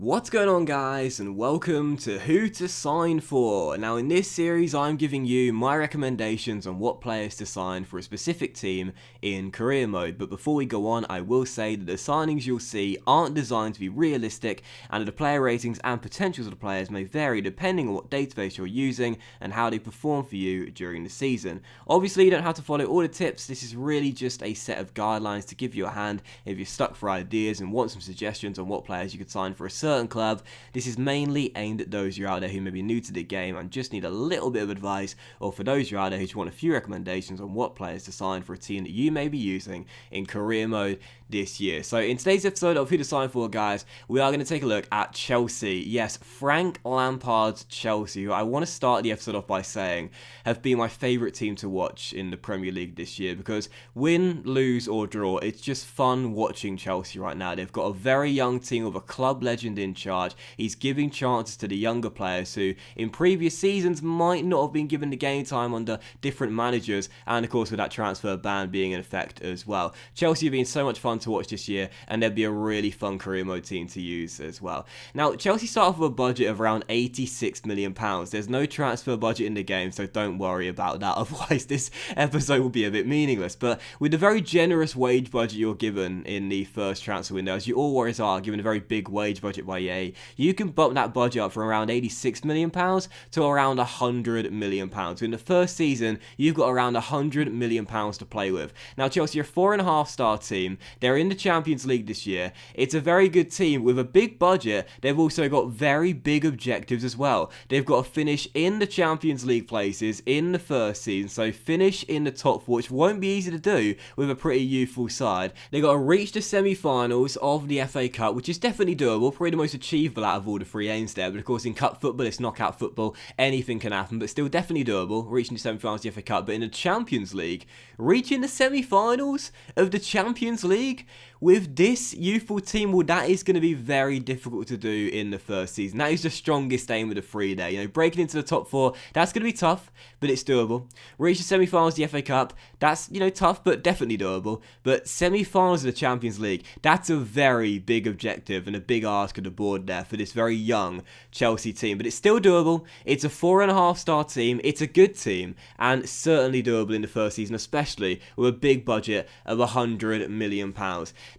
What's going on, guys, and welcome to Who to Sign For. Now in this series I'm giving you my recommendations on what players to sign for a specific team in career mode, but before we go on I will say that the signings you'll see aren't designed to be realistic and that the player ratings and potentials of the players may vary depending on what database you're using and how they perform for you during the season. Obviously you don't have to follow all the tips, this is really just a set of guidelines to give you a hand if you're stuck for ideas and want some suggestions on what players you could sign for a certain club. This is mainly aimed at those who are out there who may be new to the game and just need a little bit of advice, or for those who are out there who just want a few recommendations on what players to sign for a team that you may be using in career mode this year. So in today's episode of Who to Sign For, guys, we are going to take a look at Chelsea. Yes, Frank Lampard's Chelsea, who I want to start the episode off by saying have been my favourite team to watch in the Premier League this year, because win, lose or draw, it's just fun watching Chelsea right now. They've got a very young team with a club legend in charge. He's giving chances to the younger players who in previous seasons might not have been given the game time under different managers, and of course with that transfer ban being in effect as well. Chelsea have been so much fun to watch this year, and they'd be a really fun career mode team to use as well. Now Chelsea start off with a budget of around £86 million. There's no transfer budget in the game, so don't worry about that, otherwise this episode will be a bit meaningless. But with the very generous wage budget you're given in the first transfer window, as you always are given a very big wage budget by EA, you can bump that budget up from around £86 million to around £100 million. So in the first season, you've got around £100 million to play with. Now Chelsea are a 4.5-star team. They're in the Champions League this year. It's a very good team with a big budget. They've also got very big objectives as well. They've got to finish in the Champions League places in the first season, so finish in the top four, which won't be easy to do with a pretty youthful side. They've got to reach the semi-finals of the FA Cup, which is definitely doable, probably the most achievable out of all the three aims there, but of course in cup football, it's knockout football, anything can happen, but still definitely doable, reaching the semi-finals of the FA Cup. But in the Champions League, reaching the semi-finals of the Champions League with this youthful team, well, that is going to be very difficult to do in the first season. That is the strongest aim of the three there. You know, breaking into the top four, that's going to be tough, but it's doable. Reach the semi-finals of the FA Cup, that's, you know, tough, but definitely doable. But semi-finals of the Champions League, that's a very big objective and a big ask of the board there for this very young Chelsea team. But it's still doable. It's a 4.5-star team. It's a good team, and certainly doable in the first season, especially with a big budget of £100 million.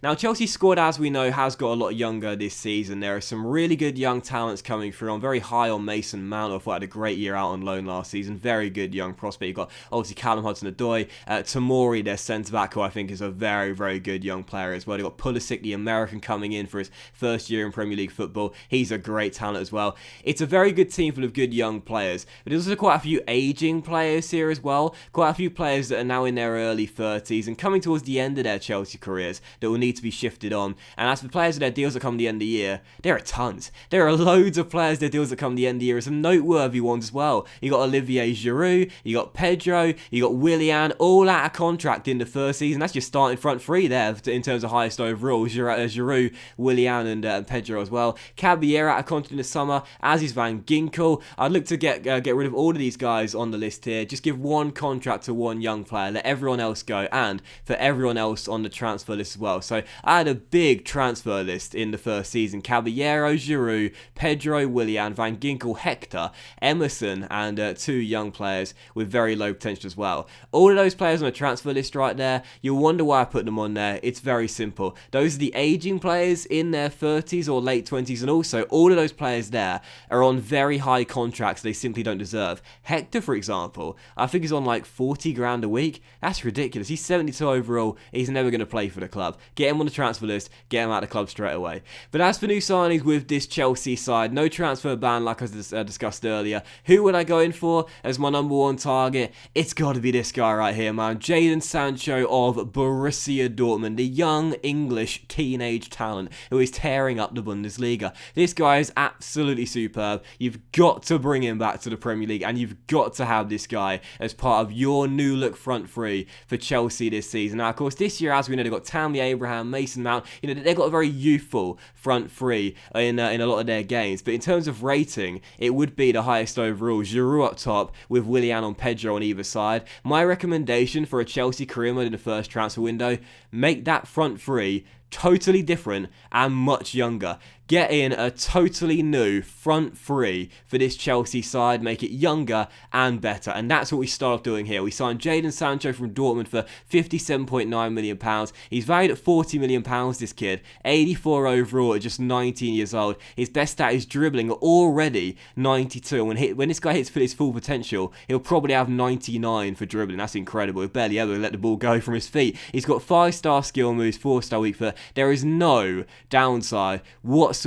Now Chelsea's squad, as we know, has got a lot younger this season. There are some really good young talents coming through. I'm very high on Mason Mount, who had a great year out on loan last season. Very good young prospect. You've got obviously Callum Hudson-Odoi, Tomori, their centre-back, who I think is a very, very good young player as well. They've got Pulisic, the American, coming in for his first year in Premier League football. He's a great talent as well. It's a very good team full of good young players, but there's also quite a few ageing players here as well. Quite a few players that are now in their early 30s and coming towards the end of their Chelsea careers that will need to be shifted on. And as for players with their deals that come the end of the year, there are tons. There are loads of players their deals that come the end of the year. Some noteworthy ones as well. You got Olivier Giroud, you got Pedro, you got Willian, all out of contract in the first season. That's your starting front three there in terms of highest overall. Giroud, Willian and Pedro as well. Caballero out of contract in the summer, as is Van Ginkel. I'd look to get rid of all of these guys on the list here. Just give one contract to one young player, let everyone else go, and for everyone else on the transfer list as well. So I had a big transfer list in the first season. Caballero, Giroud, Pedro, Willian, Van Ginkel, Hector, Emerson, and two young players with very low potential as well. All of those players on a transfer list right there, you'll wonder why I put them on there. It's very simple. Those are the aging players in their 30s or late 20s, and also all of those players there are on very high contracts they simply don't deserve. Hector, for example, I think he's on like 40 grand a week. That's ridiculous. He's 72 overall. He's never going to play for the club. Get him on the transfer list, get him out of the club straight away. But as for new signings with this Chelsea side, no transfer ban like I discussed earlier. Who would I go in for as my number one target? It's got to be this guy right here, man. Jadon Sancho of Borussia Dortmund, the young English teenage talent who is tearing up the Bundesliga. This guy is absolutely superb. You've got to bring him back to the Premier League, and you've got to have this guy as part of your new look front three for Chelsea this season. Now, of course, this year, as we know, they've got Tammy Abraham, Mason Mount. You know, they've got a very youthful front three in a lot of their games. But in terms of rating, it would be the highest overall. Giroud up top with Willian and Pedro on either side. My recommendation for a Chelsea career mode in the first transfer window, make that front three totally different and much younger. Get in a totally new front three for this Chelsea side, make it younger and better. And that's what we started doing here. We signed Jadon Sancho from Dortmund for £57.9 million. He's valued at £40 million, this kid. 84 overall at just 19 years old. His best stat is dribbling, already 92. And when this guy hits his full potential, he'll probably have 99 for dribbling. That's incredible. He'll barely ever let the ball go from his feet. He's got 5-star skill moves, 4-star weak foot. There is no downside whatsoever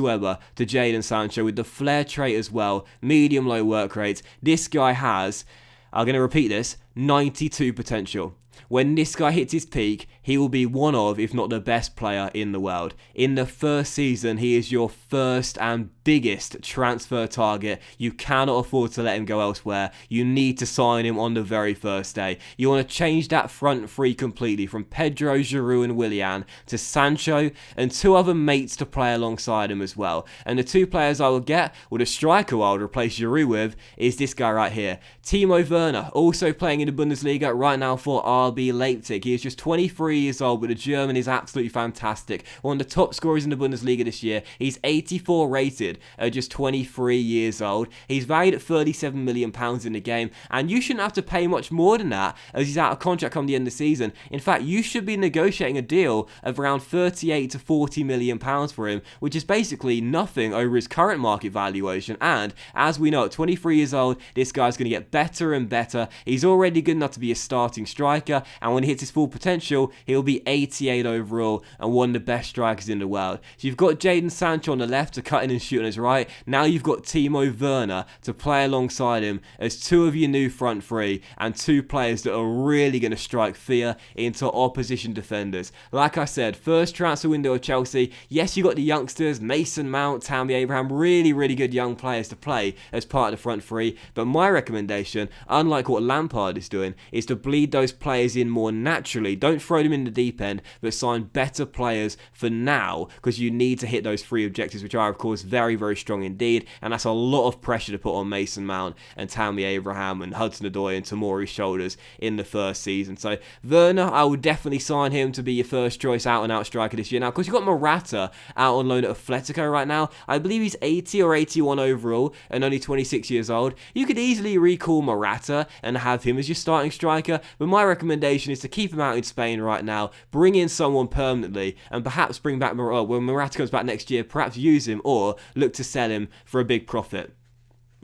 to Jadon Sancho, with the flair trait as well, medium low work rates. This guy has, I'm going to repeat this, 92 potential. When this guy hits his peak, he will be one of, if not the best player in the world. In the first season, he is your first and biggest transfer target. You cannot afford to let him go elsewhere. You need to sign him on the very first day. You want to change that front three completely, from Pedro, Giroud and Willian to Sancho and 2 other mates to play alongside him as well. And the 2 players I will get, or the striker I would replace Giroud with, is this guy right here. Timo Werner, also playing in the Bundesliga right now for RB Leipzig. He is just 23 years old, but the German is absolutely fantastic. One of the top scorers in the Bundesliga this year. He's 84 rated at just 23 years old. He's valued at £37 million in the game, and you shouldn't have to pay much more than that, as he's out of contract come the end of the season. In fact, you should be negotiating a deal of around 38 to 40 million pounds for him, which is basically nothing over his current market valuation. And as we know, at 23 years old, this guy's going to get better and better. He's already good enough to be a starting striker, and when he hits his full potential, he'll be 88 overall and one of the best strikers in the world. So you've got Jadon Sancho on the left to cut in and shoot on his right. Now you've got Timo Werner to play alongside him as 2 of your new front three, and 2 players that are really going to strike fear into opposition defenders. Like I said, first transfer window of Chelsea. Yes, you got the youngsters, Mason Mount, Tammy Abraham, really good young players to play as part of the front three. But my recommendation, unlike what Lampard is doing, is to bleed those players in more naturally. Don't throw them in the deep end, but sign better players for now, because you need to hit those 3 objectives, which are of course very strong indeed, and that's a lot of pressure to put on Mason Mount and Tammy Abraham and Hudson-Odoi and Tomori's shoulders in the first season. So Werner, I would definitely sign him to be your first choice out and out striker this year. Now, of course, you've got Morata out on loan at Atletico right now. I believe he's 80 or 81 overall and only 26 years old. You could easily recall Morata and have him as your starting striker, but my recommendation is to keep him out in Spain right now, bring in someone permanently, and perhaps bring back when Morata comes back next year, perhaps use him or look to sell him for a big profit.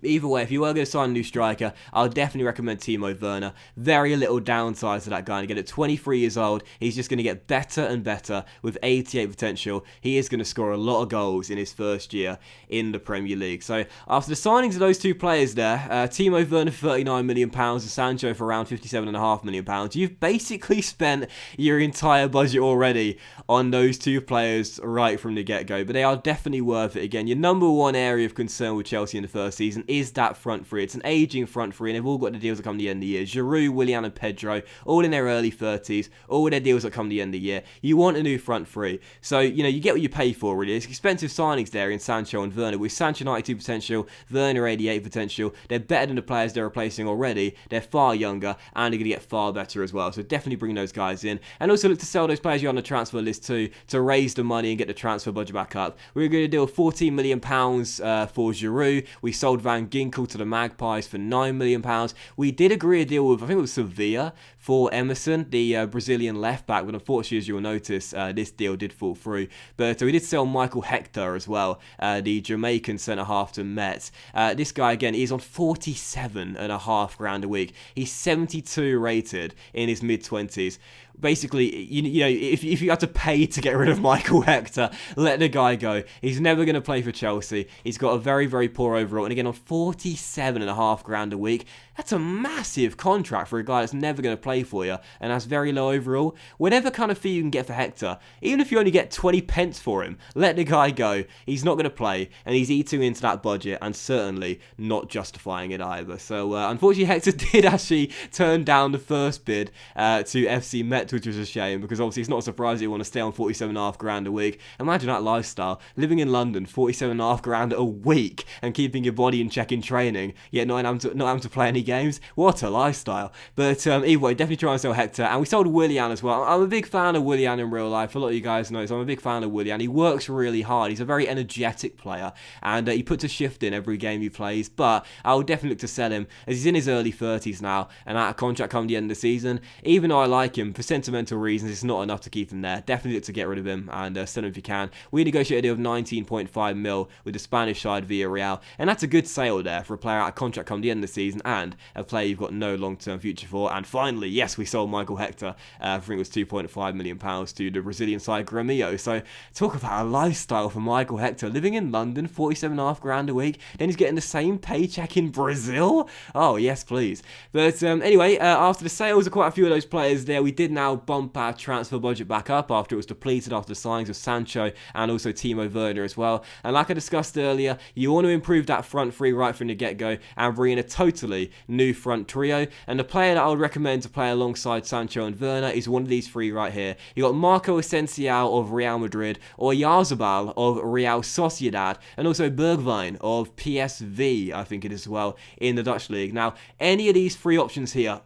Either way, if you were going to sign a new striker, I would definitely recommend Timo Werner. Very little downside to that guy. And again, at 23 years old, he's just going to get better and better with 88 potential. He is going to score a lot of goals in his first year in the Premier League. So after the signings of those 2 players there, Timo Werner for £39 million and Sancho for around £57.5 million, you've basically spent your entire budget already on those 2 players right from the get-go. But they are definitely worth it. Again, your number 1 area of concern with Chelsea in the first season is that front three. It's an aging front three, and they've all got the deals that come the end of the year. Giroud, Willian and Pedro, all in their early 30s, all with their deals that come the end of the year. You want a new front three. So, you know, you get what you pay for, really. It's expensive signings there in Sancho and Werner. With Sancho 92 potential, Werner 88 potential. They're better than the players they're replacing already. They're far younger, and they're going to get far better as well. So definitely bring those guys in. And also look to sell those players you're on the transfer list too, to raise the money and get the transfer budget back up. We were going to deal £14 million for Giroud. We sold Van Ginkel to the Magpies for £9 million. We did agree a deal with, I think it was Sevilla, for Emerson, the Brazilian left back, but unfortunately, as you'll notice, this deal did fall through. But we did sell Michael Hector as well, the Jamaican centre-half to Metz. This guy, again, is on £47.5 a week. He's 72 rated in his mid-20s. Basically, you know, if you have to pay to get rid of Michael Hector, let the guy go. He's never going to play for Chelsea. He's got a very poor overall. And again, on £47.5 a week, that's a massive contract for a guy that's never going to play for you and has very low overall. Whatever kind of fee you can get for Hector, even if you only get 20 pence for him, let the guy go. He's not going to play, and he's eating into that budget, and certainly not justifying it either. So, unfortunately, Hector did actually turn down the first bid to FC Metz, which was a shame, because obviously it's not a surprise that you want to stay on £47.5 a week. Imagine that lifestyle, living in London, £47.5 a week, and keeping your body in check in training, yet not having to play any games. What a lifestyle. But either way, definitely try and sell Hector. And we sold Willian as well. I'm a big fan of Willian in real life. A lot of you guys know, so I'm a big fan of Willian. He works really hard. He's a very energetic player, and he puts a shift in every game he plays. But I would definitely look to sell him, as he's in his early 30s now, and out of contract come the end of the season. Even though I like him, for sentimental reasons, it's not enough to keep him there. Definitely look to get rid of him and sell him if you can. We negotiated a deal of 19.5 mil with the Spanish side Villarreal, and that's a good sale there for a player out of contract come the end of the season and a player you've got no long-term future for. And finally, yes, we sold Michael Hector. I think it was £2.5 million to the Brazilian side Grêmio. So talk about a lifestyle for Michael Hector, living in London, 47.5 grand a week. Then he's getting the same paycheck in Brazil. Oh yes, please. But anyway, after the sales of quite a few of those players there, we did now bump our transfer budget back up after it was depleted after the signings of Sancho and also Timo Werner as well. And like I discussed earlier, you want to improve that front three right from the get-go and bring in a totally new front trio. And the player that I would recommend to play alongside Sancho and Werner is one of these three right here. You got Marco Asensio of Real Madrid, or Oyarzabal of Real Sociedad, and also Bergwijn of PSV, I think it is as well, in the Dutch league. Now, any of these three options here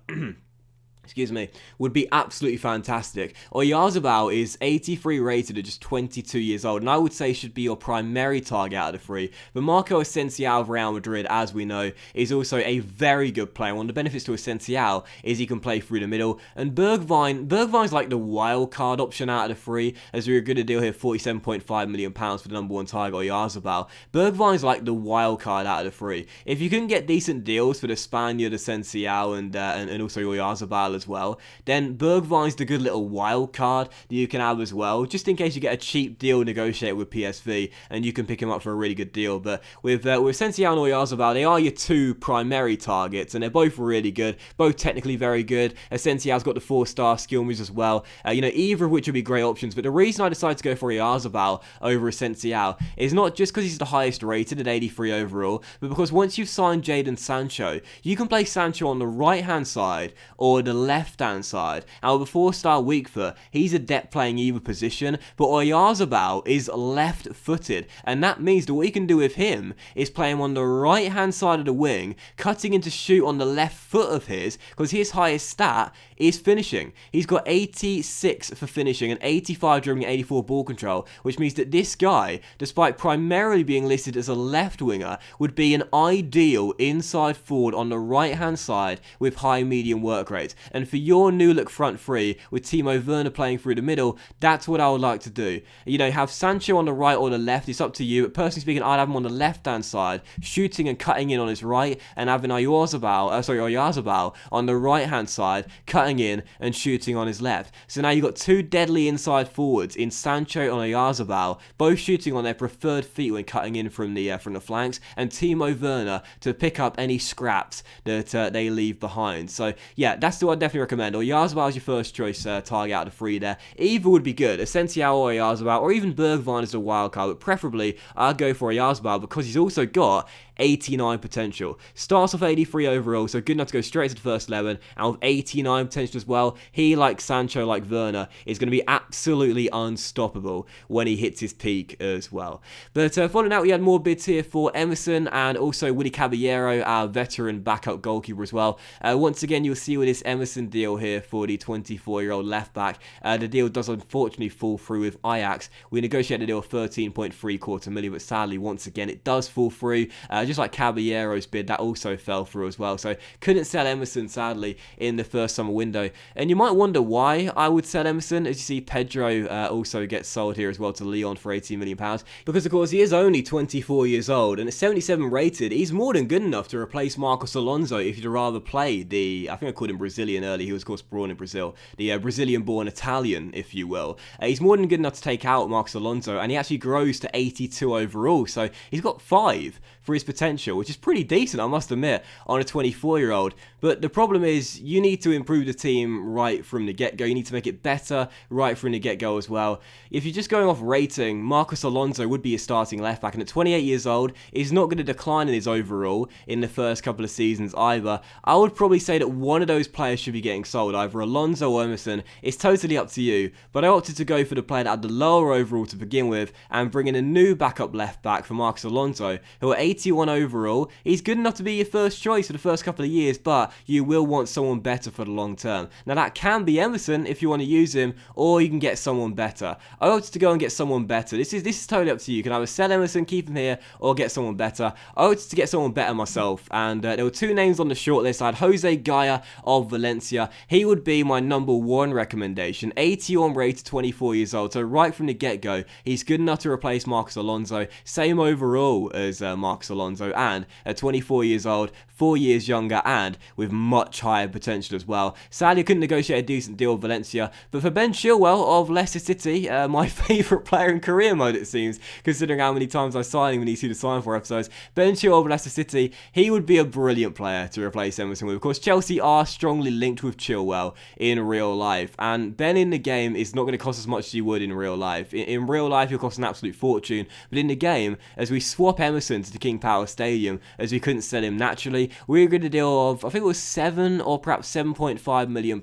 excuse me, would be absolutely fantastic. Oyarzabal is 83 rated at just 22 years old, and I would say should be your primary target out of the three. But Marco Asensio of Real Madrid, as we know, is also a very good player. One of the benefits to Asensio is he can play through the middle, and Bergwijn's like the wild card option out of the three, as we were going to deal here £47.5 million for the number one target, Oyarzabal. Bergwijn's like the wild card out of the three. If you can get decent deals for the Spaniard, Asensio, and also Oyarzabal as well, then Bergwijn's the good little wild card that you can have as well, just in case you get a cheap deal negotiated with PSV and you can pick him up for a really good deal. But with Asensio and Oyarzabal, they are your two primary targets, and they're both really good, both technically very good. Asensio's got the 4-star skill moves as well, either of which would be great options. But the reason I decided to go for Oyarzabal over Asensio is not just because he's the highest rated at 83 overall, but because once you've signed Jadon Sancho, you can play Sancho on the right hand side or the left-hand side. Now, with a 4-star weak foot, he's adept playing either position, but Oyarzabal is left-footed, and that means that what you can do with him is play him on the right-hand side of the wing, cutting in to shoot on the left foot of his, because his highest stat is finishing. He's got 86 for finishing and 85 dribbling, 84 ball control, which means that this guy, despite primarily being listed as a left winger, would be an ideal inside forward on the right-hand side with high medium work rates. And for your new look front three with Timo Werner playing through the middle, that's what I would like to do. Have Sancho on the right or the left, it's up to you. But personally speaking, I'd have him on the left hand side, shooting and cutting in on his right, and having Oyarzabal on the right hand side, cutting in and shooting on his left. So now you've got two deadly inside forwards in Sancho and Oyarzabal, both shooting on their preferred feet when cutting in from the flanks, and Timo Werner to pick up any scraps that they leave behind. So yeah, that's what I'd definitely recommend. Oyarzabal is your first choice target out of the three there. Either would be good, Asensio or Oyarzabal, or even Bergwijn as a wild card, but preferably I'd go for Oyarzabal because he's also got 89 potential. Starts off 83 overall, so good enough to go straight to the first 11, and with 89 potential as well, he, like Sancho, like Werner, is going to be absolutely unstoppable when he hits his peak as well. But following that, we had more bids here for Emerson and also Willy Caballero, our veteran backup goalkeeper as well. Once again, you'll see with this Emerson deal here for the 24-year-old left-back, the deal does unfortunately fall through with Ajax. We negotiated a deal of 13.75 million, but sadly, once again, it does fall through. Just like Caballero's bid, that also fell through as well. So couldn't sell Emerson, sadly, in the first summer window. And you might wonder why I would sell Emerson. As you see, Pedro also gets sold here as well to Lyon for £18 million. Because, of course, he is only 24 years old, and at 77 rated, he's more than good enough to replace Marcos Alonso if you'd rather play I think I called him Brazilian earlier. He was, of course, born in Brazil. The Brazilian-born Italian, if you will. He's more than good enough to take out Marcos Alonso, and he actually grows to 82 overall. So he's got 5 for his potential, which is pretty decent, I must admit, on a 24-year-old. But the problem is, you need to improve the team right from the get-go. You need to make it better right from the get-go as well. If you're just going off rating, Marcos Alonso would be a starting left-back, and at 28 years old, he's not going to decline in his overall in the first couple of seasons either. I would probably say that one of those players should should be getting sold, either Alonso or Emerson. It's totally up to you, but I opted to go for the player that had the lower overall to begin with and bring in a new backup left back for Marcos Alonso, who at 81 overall. He's good enough to be your first choice for the first couple of years, but you will want someone better for the long term. Now that can be Emerson if you want to use him, or you can get someone better. I opted to go and get someone better. This is totally up to you. You can either sell Emerson, keep him here, or get someone better. I opted to get someone better myself, and there were two names on the shortlist. I had Jose Gaia of Valencia. He would be my number one recommendation. 81 rated, 24 years old, so right from the get-go, he's good enough to replace Marcos Alonso. Same overall as Marcos Alonso, and at 24 years old, 4 years younger, and with much higher potential as well. Sadly, I couldn't negotiate a decent deal with Valencia, but for Ben Chilwell of Leicester City, my favourite player in career mode, it seems, considering how many times I signed him in these Who to Sign For episodes. Ben Chilwell of Leicester City, he would be a brilliant player to replace Emerson with. Of course, Chelsea are strongly linked with Chilwell in real life, and Ben in the game is not going to cost as much as he would in real life. In real life, he'll cost an absolute fortune, but in the game, as we swap Emerson to the King Power Stadium, as we couldn't sell him naturally, we agreed a deal of, I think it was £7 or perhaps £7.5 million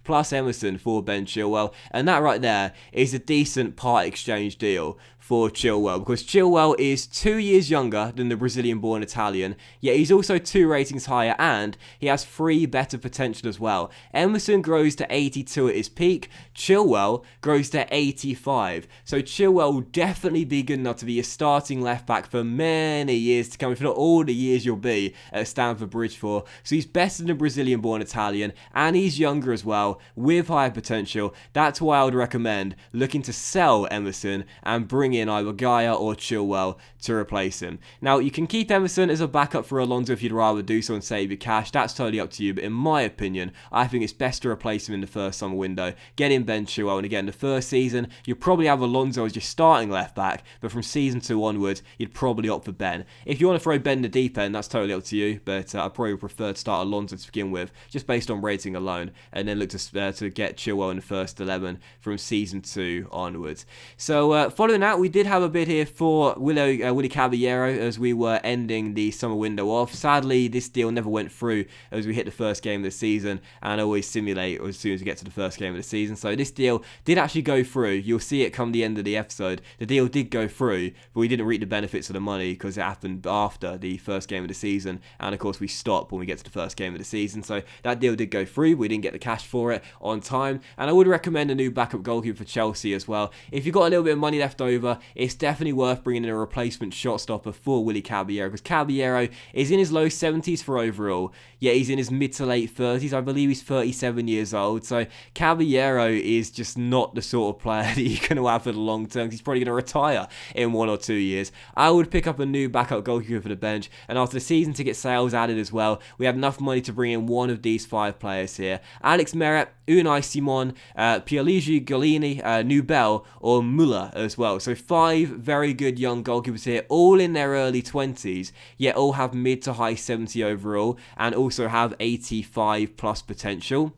plus Emerson for Ben Chilwell, and that right there is a decent part exchange deal for Chilwell, because Chilwell is 2 years younger than the Brazilian-born Italian, yet he's also 2 ratings higher, and he has 3 better potential as well. Emerson grows to 82 at his peak, Chilwell grows to 85, so Chilwell will definitely be good enough to be a starting left-back for many years to come, if not all the years you'll be at Stamford Bridge for. So he's better than the Brazilian-born Italian, and he's younger as well, with higher potential. That's why I would recommend looking to sell Emerson and bring in either Gaia or Chilwell to replace him. Now, you can keep Emerson as a backup for Alonso if you'd rather do so and save your cash. That's totally up to you, but in my opinion, I think it's best to replace him in the first summer window. Get in Ben Chilwell, and again, the first season, you'll probably have Alonso as your starting left back, but from season 2 onwards, you'd probably opt for Ben. If you want to throw Ben in the deep end, that's totally up to you, but I probably would prefer to start Alonso to begin with, just based on rating alone, and then look to get Chilwell in the first 11 from season 2 onwards. So following that, we did have a bid here for Willy Caballero as we were ending the summer window off. Sadly, this deal never went through as we hit the first game of the season, and I always simulate as soon as we get to the first game of the season. So this deal did actually go through. You'll see it come the end of the episode. The deal did go through, but we didn't reap the benefits of the money because it happened after the first game of the season, and of course we stop when we get to the first game of the season. So that deal did go through. We didn't get the cash for it on time, and I would recommend a new backup goalkeeper for Chelsea as well. If you've got a little bit of money left over, it's definitely worth bringing in a replacement shot stopper for Willy Caballero, because Caballero is in his low 70s for overall, yet he's in his mid to late 30s. I believe he's 37 years old, so Caballero is just not the sort of player that you're going to have for the long term. He's probably going to retire in 1 or 2 years. I would pick up a new backup goalkeeper for the bench, and after the season ticket sales added as well, we had enough money to bring in one of these 5 players here: Alex Meret, Unai Simon, Pierluigi Golini, Nubel, or Muller as well. So 5 very good young goalkeepers here, all in their early 20s, yet all have mid to high 70 overall, and also have 85 plus potential.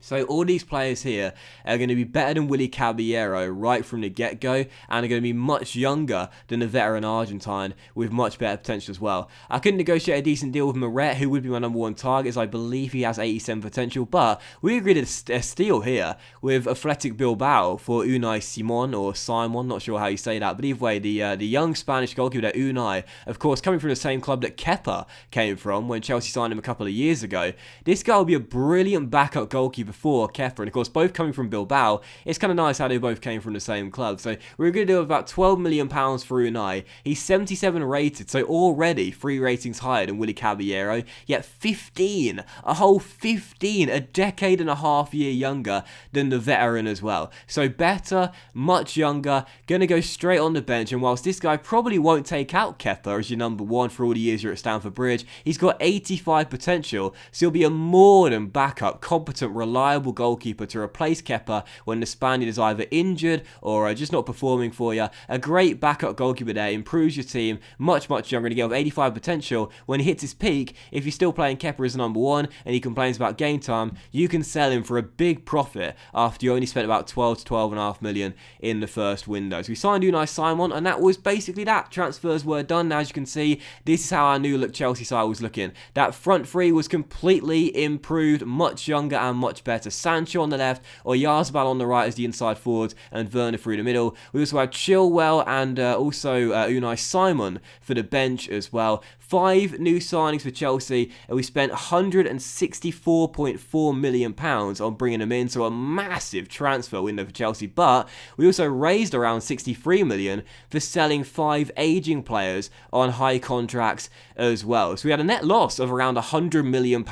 So all these players here are going to be better than Willy Caballero right from the get-go, and are going to be much younger than the veteran Argentine with much better potential as well. I couldn't negotiate a decent deal with Meret, who would be my number 1 target, as I believe he has 87 potential, but we agreed a steal here with Athletic Bilbao for Unai Simon, or Simon, not sure how you say that, but either way, the young Spanish goalkeeper, Unai, of course, coming from the same club that Kepa came from when Chelsea signed him a couple of years ago. This guy will be a brilliant backup goalkeeper for Kepa, and of course both coming from Bilbao. It's kind of nice how they both came from the same club. So we're going to do about £12 million for Unai. He's 77 rated, so already 3 ratings higher than Willy Caballero, yet 15, a whole 15, a decade and a half year younger than the veteran as well. So better, much younger, going to go straight on the bench, and whilst this guy probably won't take out Kepa as your number 1 for all the years you're at Stamford Bridge, he's got 85 potential, so he'll be a more than backup, competent, reliable reliable goalkeeper to replace Kepa when the Spaniard is either injured or just not performing for you. A great backup goalkeeper there, improves your team, much younger, to get with 85 potential. When he hits his peak, if you're still playing Kepa as number one and he complains about game time, you can sell him for a big profit after you only spent about 12 to 12.5 million in the first window. So we signed Unai Simon, and that was basically that. Transfers were done. Now, as you can see, this is how our new look Chelsea side was looking. That front three was completely improved, much younger and much better. Sancho on the left, Oyarzabal on the right as the inside forwards, and Werner through the middle. We also had Chilwell and also Unai Simon for the bench as well. 5 new signings for Chelsea, and we spent £164.4 million on bringing them in, so a massive transfer window for Chelsea. But we also raised around 63 million for selling 5 aging players on high contracts as well. So we had a net loss of around £100 million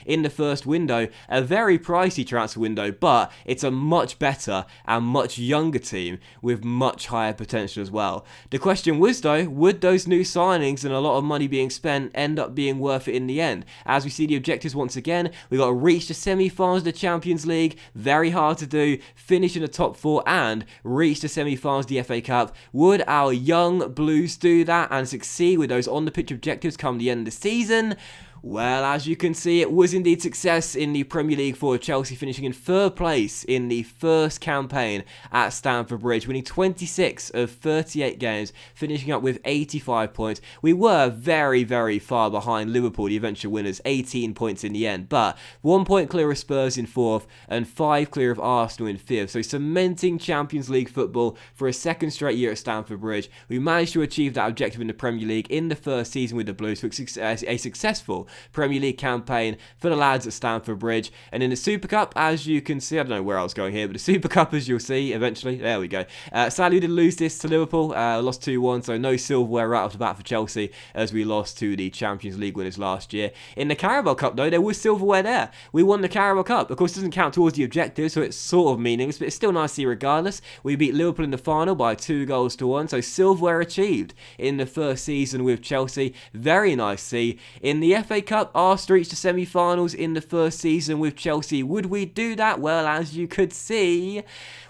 in the first window, a very pricey transfer window, but it's a much better and much younger team with much higher potential as well. The question was though, would those new signings and a lot of money being spent end up being worth it in the end? As we see the objectives once again, we got to reach the semi-finals of the Champions League, very hard to do, finish in the top 4 and reach the semi-finals of the FA Cup. Would our young Blues do that and succeed with those on-the-pitch objectives come the end of the season? Well, as you can see, it was indeed success in the Premier League for Chelsea, finishing in 3rd place in the first campaign at Stamford Bridge, winning 26 of 38 games, finishing up with 85 points. We were very far behind Liverpool, the eventual winners, 18 points in the end, but 1 point clear of Spurs in 4th and 5 clear of Arsenal in 5th, so cementing Champions League football for a second straight year at Stamford Bridge. We managed to achieve that objective in the Premier League in the first season with the Blues, for a successful Premier League campaign for the lads at Stamford Bridge. And in the Super Cup, as you can see, I don't know where I was going here, but the Super Cup, as you'll see eventually, there we go. Sadly, we did lose this to Liverpool, lost 2-1, so no silverware right off the bat for Chelsea as we lost to the Champions League winners last year. In the Carabao Cup, though, there was silverware there. We won the Carabao Cup. Of course, it doesn't count towards the objective, so it's sort of meaningless, but it's still nice to see regardless. We beat Liverpool in the final by 2-1, so silverware achieved in the first season with Chelsea. Very nice to see. In the FA Cup, Arsenal reached the semi-finals in the first season with Chelsea. Would we do that? Well, as you could see,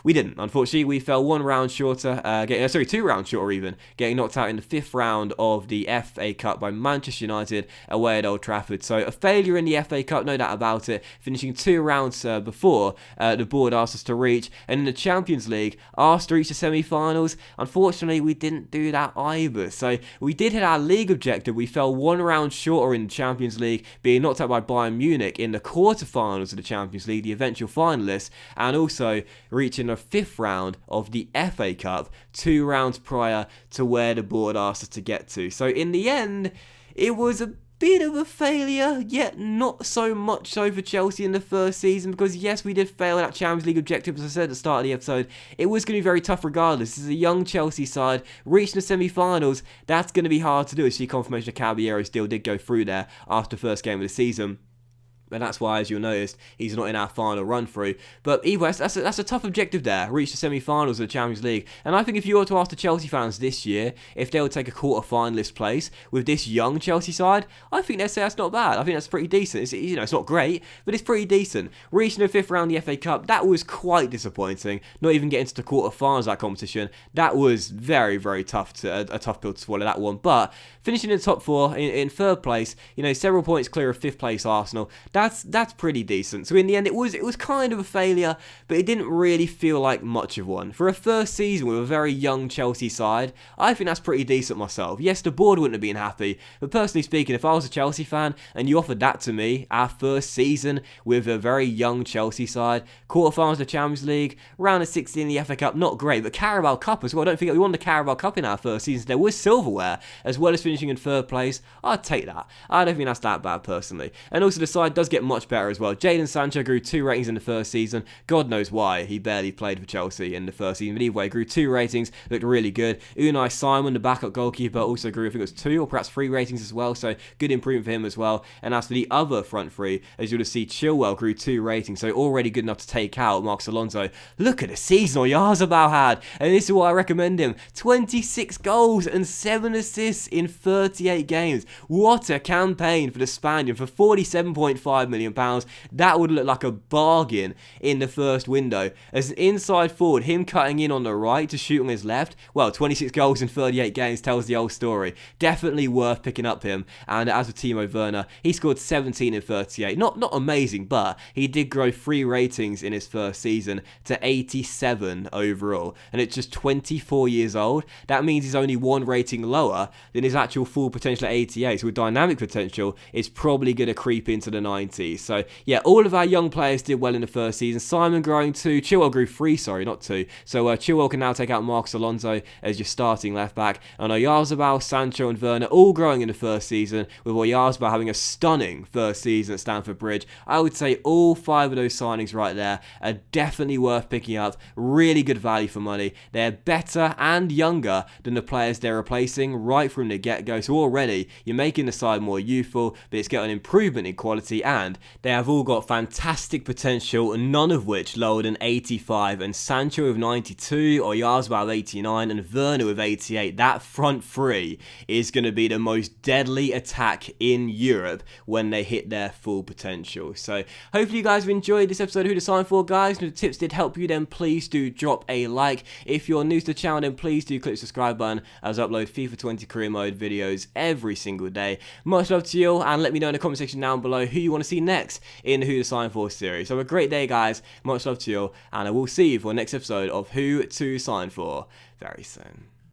we didn't. Unfortunately, we fell 1 round shorter, 2 rounds shorter even, getting knocked out in the 5th round of the FA Cup by Manchester United away at Old Trafford. So a failure in the FA Cup, no doubt about it, finishing 2 rounds before the board asked us to reach. And in the Champions League, Arsenal reached the semi-finals. Unfortunately, we didn't do that either. So we did hit our league objective. We fell 1 round shorter in the Champions League, being knocked out by Bayern Munich in the quarterfinals of the Champions League, the eventual finalists, and also reaching the 5th round of the FA Cup, 2 rounds prior to where the board asked us to get to. So in the end, it was a bit of a failure, yet not so much so for Chelsea in the first season, because yes, we did fail that Champions League objective, as I said at the start of the episode. It was going to be very tough regardless. This is a young Chelsea side, reaching the semi-finals, that's going to be hard to do. As you see, confirmation of Caballero's deal did go through there after the first game of the season. And that's why, as you'll notice, he's not in our final run through. But either way, that's a tough objective there, reach the semi-finals of the Champions League. And I think if you were to ask the Chelsea fans this year if they would take a quarter-finalist place with this young Chelsea side, I think they'd say that's not bad. I think that's pretty decent. It's not great, but it's pretty decent. Reaching the 5th round of the FA Cup, that was quite disappointing. Not even getting to the quarter-finals of that competition. That was very tough, a tough pill to swallow, that one. But finishing in the top 4, in 3rd place, several points clear of 5th place Arsenal, that's pretty decent. So in the end, it was kind of a failure, but it didn't really feel like much of one. For a first season with a very young Chelsea side, I think that's pretty decent myself. Yes, the board wouldn't have been happy, but personally speaking, if I was a Chelsea fan and you offered that to me, our first season with a very young Chelsea side, quarterfinals of the Champions League, round of 16 in the FA Cup, not great, but Carabao Cup as well. Don't forget, we won the Carabao Cup in our first season. There was silverware, as well as finishing in 3rd place. I'd take that. I don't think that's that bad, personally. And also, the side does get much better as well. Jadon Sancho grew 2 ratings in the first season. God knows why. He barely played for Chelsea in the first season. But either way, grew 2 ratings. Looked really good. Unai Simon, the backup goalkeeper, also grew, I think it was 2 or perhaps 3 ratings as well. So good improvement for him as well. And as for the other front three, as you'll see, Chilwell grew 2 ratings. So already good enough to take out Marcos Alonso. Look at the season Oyarzabal had. And this is why I recommend him. 26 goals and 7 assists in 38 games. What a campaign for the Spaniard for 47.5 £5 million. That would look like a bargain in the first window. As an inside forward, him cutting in on the right to shoot on his left, well, 26 goals in 38 games tells the old story. Definitely worth picking up him. And as for Timo Werner, he scored 17 in 38. Not amazing, but he did grow 3 ratings in his first season to 87 overall. And it's just 24 years old. That means he's only 1 rating lower than his actual full potential at 88. So with dynamic potential, it's probably going to creep into the 90s. So yeah, all of our young players did well in the first season. Simon growing 2, Chilwell grew 3, sorry, not 2. So Chilwell can now take out Marcos Alonso as your starting left back. And Oyarzabal, Sancho and Werner all growing in the first season, with Oyarzabal having a stunning first season at Stamford Bridge. I would say all 5 of those signings right there are definitely worth picking up. Really good value for money. They're better and younger than the players they're replacing right from the get-go. So already you're making the side more youthful, but it's got an improvement in quality, and they have all got fantastic potential, none of which lower than 85. And Sancho with 92, Oyarzabal with 89, and Werner with 88. That front three is going to be the most deadly attack in Europe when they hit their full potential. So hopefully you guys have enjoyed this episode of Who to Sign For, guys. If the tips did help you, then please do drop a like. If you're new to the channel, then please do click the subscribe button, as I upload FIFA 20 career mode videos every single day. Much love to you all, and let me know in the comment section down below who you want to see next in the Who to Sign For series. So have a great day, guys. Much love to you all, and I will see you for the next episode of Who to Sign For very soon.